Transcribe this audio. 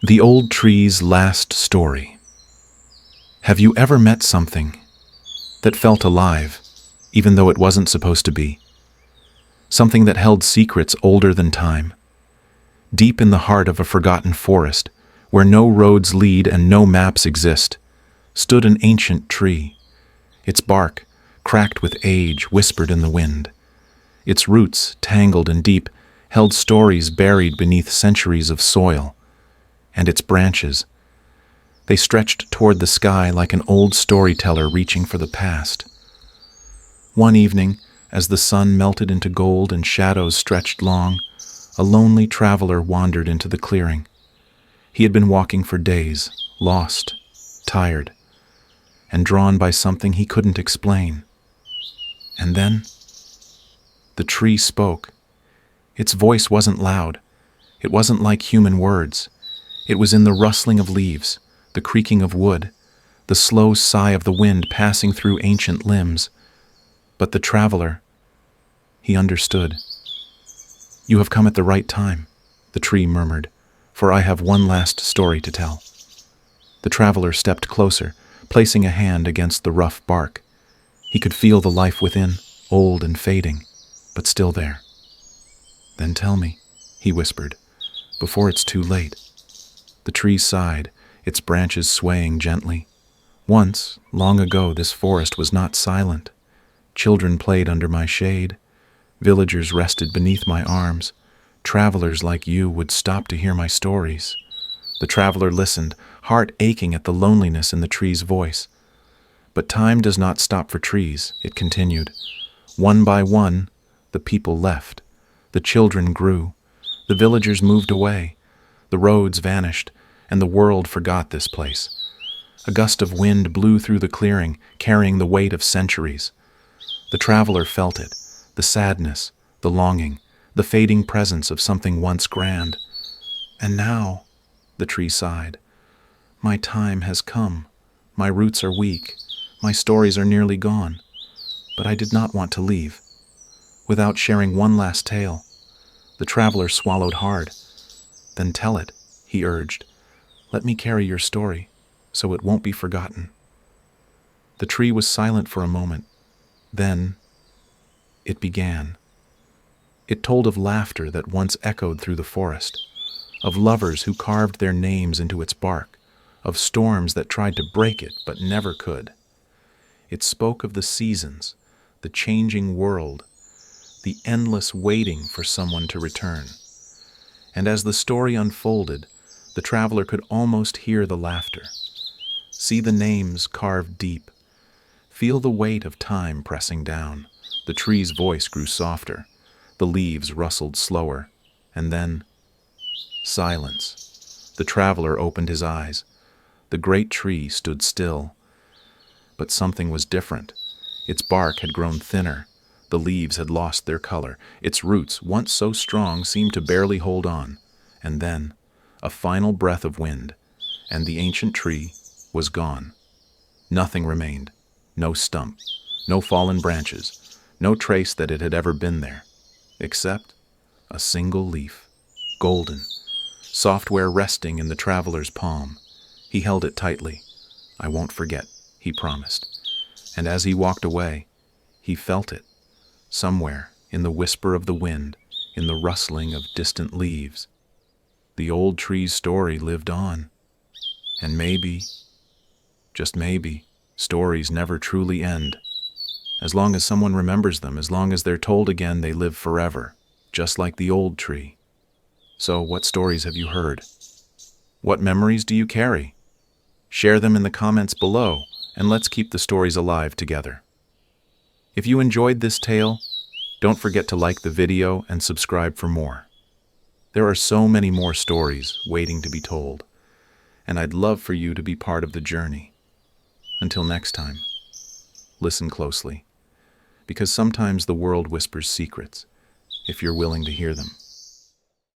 The Old Tree's Last Story. Have you ever met something that felt alive, even though it wasn't supposed to be? Something that held secrets older than time. Deep in the heart of a forgotten forest, where no roads lead and no maps exist, stood an ancient tree. Its bark, cracked with age, whispered in the wind. Its roots, tangled and deep, held stories buried beneath centuries of soil. And its branches, they stretched toward the sky like an old storyteller reaching for the past. One evening, as the sun melted into gold and shadows stretched long, a lonely traveler wandered into the clearing. He had been walking for days, lost, tired, and drawn by something he couldn't explain. And then, the tree spoke. Its voice wasn't loud. It wasn't like human words. It was in the rustling of leaves, the creaking of wood, the slow sigh of the wind passing through ancient limbs. But the traveler, he understood. "You have come at the right time," the tree murmured, "for I have one last story to tell." The traveler stepped closer, placing a hand against the rough bark. He could feel the life within, old and fading, but still there. "Then tell me," he whispered, "before it's too late." The tree sighed, its branches swaying gently. Once, long ago, this forest was not silent. Children played under my shade. Villagers rested beneath my arms. Travelers like you would stop to hear my stories. The traveler listened, heart aching at the loneliness in the tree's voice. But time does not stop for trees, it continued. One by one, the people left. The children grew. The villagers moved away. The roads vanished, and the world forgot this place. A gust of wind blew through the clearing, carrying the weight of centuries. The traveler felt it, the sadness, the longing, the fading presence of something once grand. "And now," the tree sighed, "my time has come. My roots are weak. My stories are nearly gone. But I did not want to leave without sharing one last tale." The traveler swallowed hard. "Then tell it," he urged. "Let me carry your story, so it won't be forgotten." The tree was silent for a moment. Then it began. It told of laughter that once echoed through the forest, of lovers who carved their names into its bark, of storms that tried to break it but never could. It spoke of the seasons, the changing world, the endless waiting for someone to return. And as the story unfolded, the traveler could almost hear the laughter. See the names carved deep. Feel the weight of time pressing down. The tree's voice grew softer. The leaves rustled slower. And then, silence. The traveler opened his eyes. The great tree stood still. But something was different. Its bark had grown thinner. The leaves had lost their color. Its roots, once so strong, seemed to barely hold on. And then, a final breath of wind, and the ancient tree was gone. Nothing remained. No stump, no fallen branches, no trace that it had ever been there, except a single leaf, golden, software resting in the traveler's palm. He held it tightly. "I won't forget," he promised. And as he walked away, he felt it, somewhere in the whisper of the wind, in the rustling of distant leaves. The old tree's story lived on. And maybe, just maybe, stories never truly end. As long as someone remembers them, as long as they're told again, they live forever, just like the old tree. So, what stories have you heard? What memories do you carry? Share them in the comments below, and let's keep the stories alive together. If you enjoyed this tale, don't forget to like the video and subscribe for more. There are so many more stories waiting to be told, and I'd love for you to be part of the journey. Until next time, listen closely, because sometimes the world whispers secrets, if you're willing to hear them.